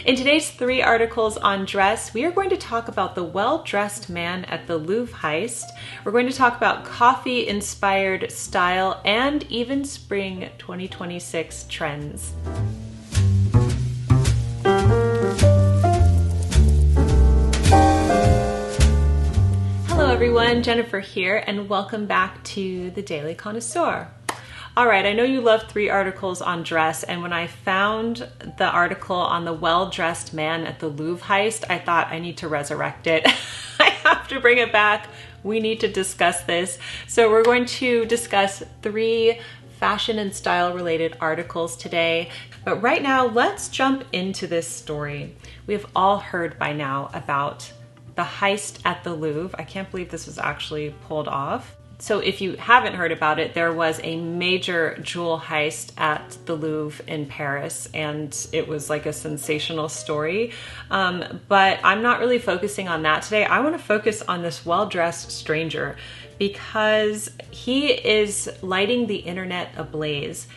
In today's 3 articles on dress, we are going to talk about the well-dressed man at the Louvre Heist. We're going to talk about coffee-inspired style and even spring 2026 trends. Hello everyone, Jennifer here, and welcome back to the Daily Connoisseur. All right, I know you love 3 articles on dress, and when I found the article on the well-dressed man at the Louvre Heist, I thought I need to resurrect it. I have to bring it back. We need to discuss this. So we're going to discuss 3 fashion and style related articles today. But right now, let's jump into this story. We have all heard by now about the heist at the Louvre. I can't believe this was actually pulled off. So if you haven't heard about it, there was a major jewel heist at the Louvre in Paris, and it was like a sensational story. But I'm not really focusing on that today. I want to focus on this well-dressed stranger because he is lighting the internet ablaze.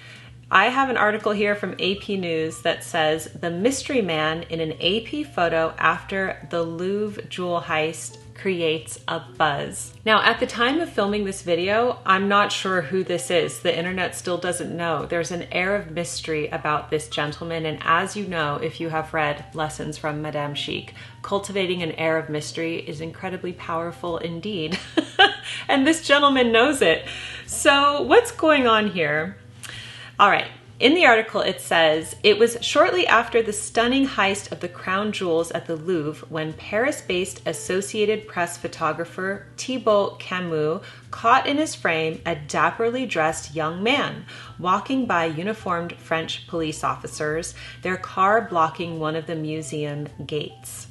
I have an article here from AP News that says, the mystery man in an AP photo after the Louvre jewel heist creates a buzz. Now, at the time of filming this video, I'm not sure who this is. The internet still doesn't know. There's an air of mystery about this gentleman, and as you know, if you have read Lessons from Madame Chic, cultivating an air of mystery is incredibly powerful indeed. And this gentleman knows it. So what's going on here? All right. In the article, it says, it was shortly after the stunning heist of the crown jewels at the Louvre when Paris-based Associated Press photographer Thibaut Camus caught in his frame a dapperly dressed young man walking by uniformed French police officers, their car blocking one of the museum gates.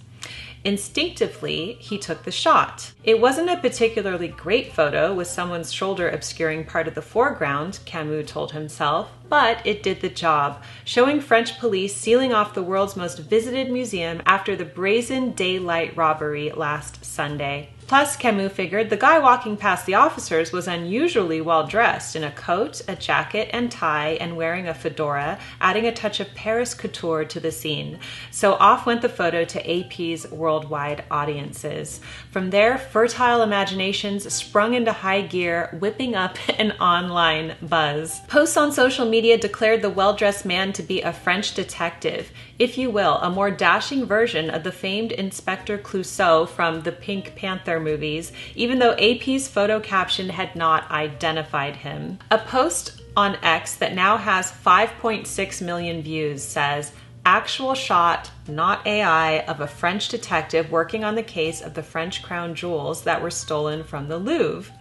Instinctively, he took the shot. It wasn't a particularly great photo with someone's shoulder obscuring part of the foreground, Camus told himself, but it did the job, showing French police sealing off the world's most visited museum after the brazen daylight robbery last Sunday. Plus, Camus figured the guy walking past the officers was unusually well dressed in a coat, a jacket, and tie, and wearing a fedora, adding a touch of Paris couture to the scene. So off went the photo to AP's worldwide audiences. From there, fertile imaginations sprung into high gear, whipping up an online buzz. Posts on social media declared the well-dressed man to be a French detective, if you will, a more dashing version of the famed Inspector Clouseau from the Pink Panther movies, even though AP's photo caption had not identified him. A post on X that now has 5.6 million views says, actual shot, not AI, of a French detective working on the case of the French crown jewels that were stolen from the Louvre.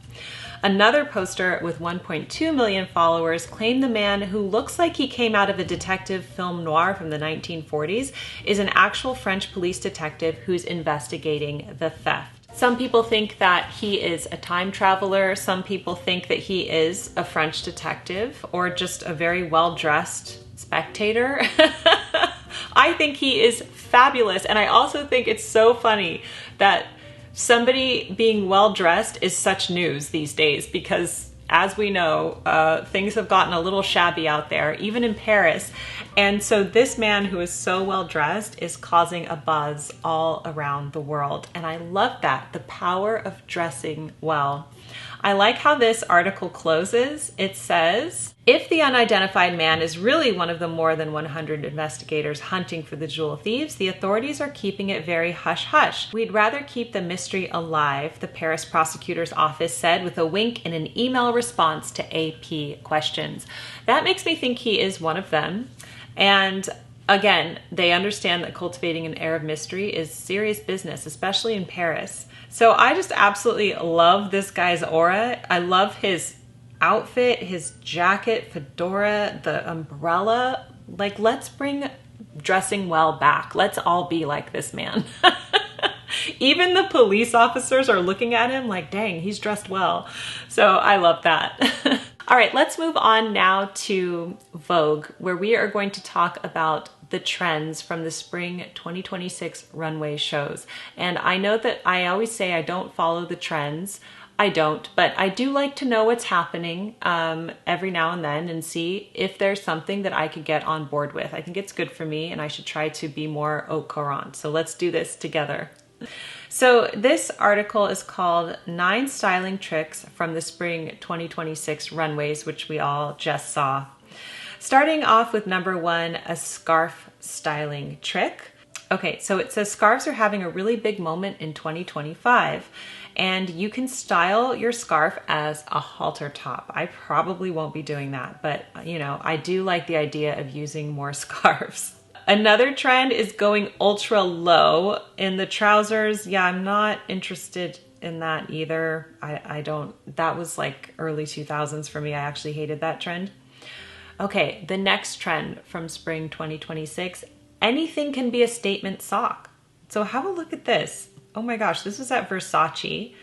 Another poster with 1.2 million followers claimed the man, who looks like he came out of a detective film noir from the 1940s, is an actual French police detective who's investigating the theft. Some people think that he is a time traveler. Some people think that he is a French detective or just a very well-dressed spectator. I think he is fabulous. And I also think it's so funny that somebody being well-dressed is such news these days because, as we know, things have gotten a little shabby out there, even in Paris. And so this man who is so well-dressed is causing a buzz all around the world. And I love that, the power of dressing well. I like how this article closes. It says, if the unidentified man is really one of the more than 100 investigators hunting for the jewel thieves, the authorities are keeping it very hush-hush. We'd rather keep the mystery alive, the Paris prosecutor's office said with a wink in an email response to AP questions. That makes me think he is one of them. And again, they understand that cultivating an air of mystery is serious business, especially in Paris. So I just absolutely love this guy's aura. I love his outfit, his jacket, fedora, the umbrella. Like, let's bring dressing well back. Let's all be like this man. Even the police officers are looking at him like, dang, he's dressed well. So I love that. All right, let's move on now to Vogue, where we are going to talk about the trends from the spring 2026 runway shows. And I know that I always say I don't follow the trends. I don't, but I do like to know what's happening every now and then and see if there's something that I could get on board with. I think it's good for me and I should try to be more au courant. So let's do this together. So this article is called 9 Styling Tricks from the Spring 2026 Runways, which we all just saw. Starting off with number 1, a scarf styling trick. Okay, so it says scarves are having a really big moment in 2025, and you can style your scarf as a halter top. I probably won't be doing that, but you know, I do like the idea of using more scarves. Another trend is going ultra low in the trousers. Yeah, I'm not interested in that either. I don't, that was like early 2000s for me. I actually hated that trend. Okay, the next trend from spring 2026, anything can be a statement sock. So have a look at this. Oh my gosh, this was at Versace.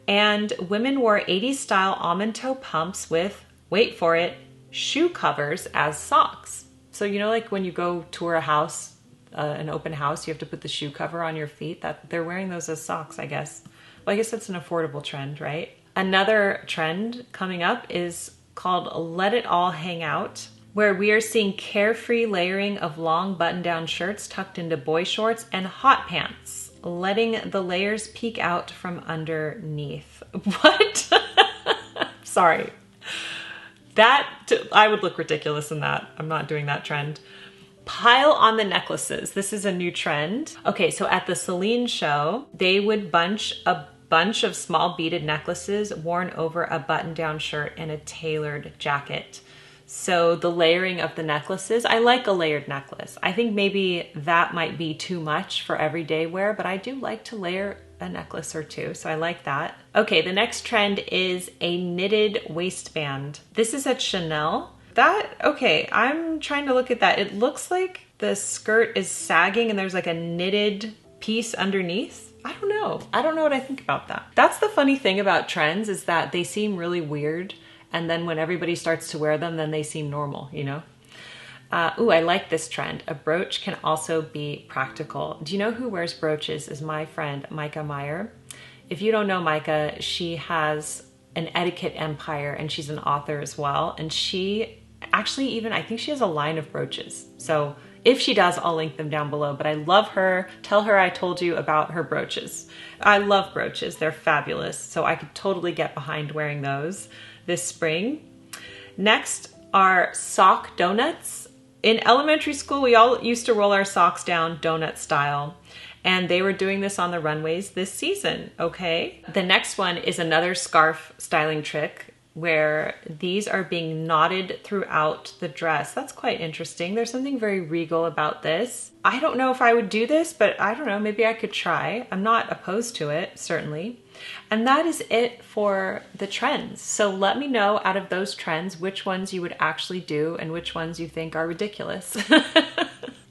And women wore 80s style almond toe pumps with, wait for it, shoe covers as socks. So you know, like when you go tour a house, an open house, you have to put the shoe cover on your feet. That they're wearing those as socks, I guess. Well, I guess that's an affordable trend, right? Another trend coming up is called Let It All Hang Out, where we are seeing carefree layering of long button-down shirts tucked into boy shorts and hot pants, letting the layers peek out from underneath. What? Sorry. I would look ridiculous in that. I'm not doing that trend. Pile on the necklaces. This is a new trend. Okay, so at the Celine show, they would bunch a bunch of small beaded necklaces worn over a button-down shirt and a tailored jacket. So the layering of the necklaces, I like a layered necklace. I think maybe that might be too much for everyday wear, but I do like to layer a necklace or two, so I like that. Okay, the next trend is a knitted waistband. This is at Chanel. Okay, I'm trying to look at that. It looks like the skirt is sagging and there's like a knitted piece underneath. I don't know. I don't know what I think about that. That's the funny thing about trends, is that they seem really weird, and then when everybody starts to wear them, then they seem normal, you know? Ooh, I like this trend. A brooch can also be practical. Do you know who wears brooches? Is my friend Micah Meyer. If you don't know Micah, she has an etiquette empire and she's an author as well. And she actually even, I think she has a line of brooches. So if she does, I'll link them down below. But I love her. Tell her I told you about her brooches. I love brooches. They're fabulous. So I could totally get behind wearing those this spring. Next are sock donuts. In elementary school, we all used to roll our socks down donut style, and they were doing this on the runways this season, okay? The next one is another scarf styling trick where these are being knotted throughout the dress. That's quite interesting. There's something very regal about this. I don't know if I would do this, but I don't know, maybe I could try. I'm not opposed to it, certainly. And that is it for the trends. So let me know out of those trends which ones you would actually do and which ones you think are ridiculous.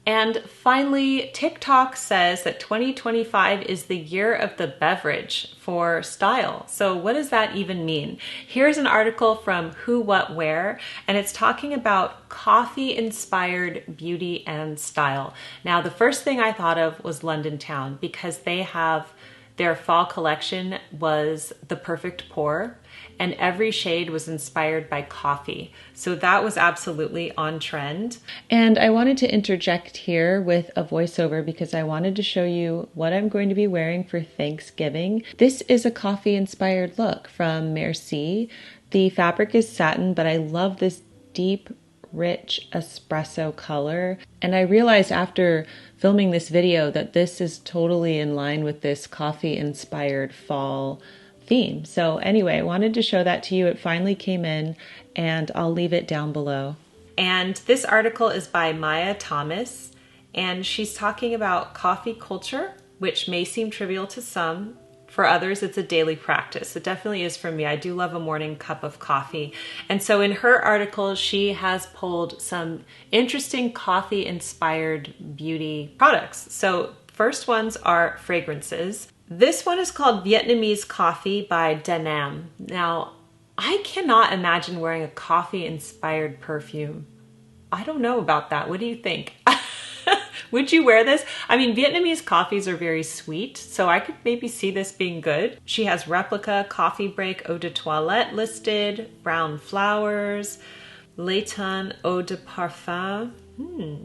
And finally, TikTok says that 2025 is the year of the beverage for style. So what does that even mean? Here's an article from Who What Wear, and it's talking about coffee-inspired beauty and style. Now, the first thing I thought of was London Town, because they have their fall collection was the perfect pour, and every shade was inspired by coffee. So that was absolutely on trend. And I wanted to interject here with a voiceover because I wanted to show you what I'm going to be wearing for Thanksgiving. This is a coffee-inspired look from Merci. The fabric is satin, but I love this deep, rich espresso color. And I realized after filming this video that this is totally in line with this coffee-inspired fall theme. So anyway, I wanted to show that to you. It finally came in, and I'll leave it down below. And this article is by Maya Thomas, and she's talking about coffee culture, which may seem trivial to some. For others, it's a daily practice. It definitely is for me. I do love a morning cup of coffee. And so in her article, she has pulled some interesting coffee-inspired beauty products. So first ones are fragrances. This one is called Vietnamese Coffee by Da Nam. Now, I cannot imagine wearing a coffee-inspired perfume. I don't know about that. What do you think? Would you wear this? I mean, Vietnamese coffees are very sweet, so I could maybe see this being good. She has replica coffee break eau de toilette listed, brown flowers, Leighton eau de parfum.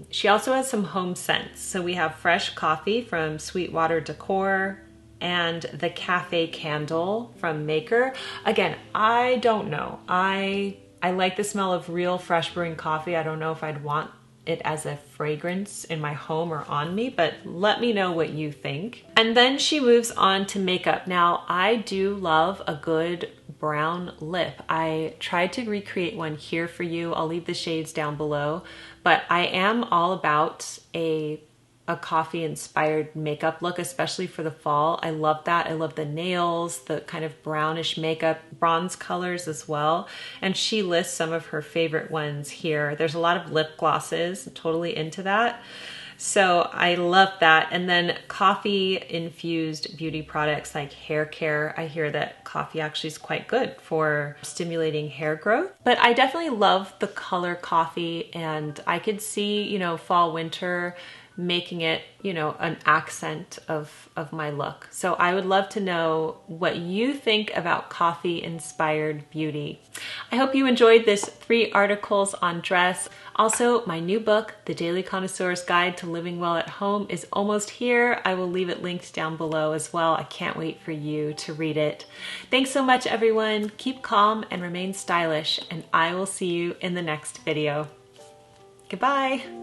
She also has some home scents. So we have fresh coffee from Sweetwater Decor and the cafe candle from Maker. Again, I don't know. I like the smell of real fresh brewing coffee. I don't know if I'd want it as a fragrance in my home or on me, but let me know what you think. And then she moves on to makeup. Now, I do love a good brown lip. I tried to recreate one here for you. I'll leave the shades down below, but I am all about a coffee inspired makeup look, especially for the fall. I love that. I love the nails, the kind of brownish makeup, bronze colors as well. And she lists some of her favorite ones here. There's a lot of lip glosses, totally into that. So I love that. And then coffee infused beauty products like hair care. I hear that coffee actually is quite good for stimulating hair growth. But I definitely love the color coffee, and I could see, you know, fall, winter, making it, you know, an accent of my look. So I would love to know what you think about coffee inspired beauty. I hope you enjoyed this 3 articles on dress. Also, my new book, The Daily Connoisseur's Guide to Living Well at Home, is almost here. I will leave it linked down below as well. I can't wait for you to read it. Thanks so much, everyone. Keep calm and remain stylish, and I will see you in the next video. Goodbye.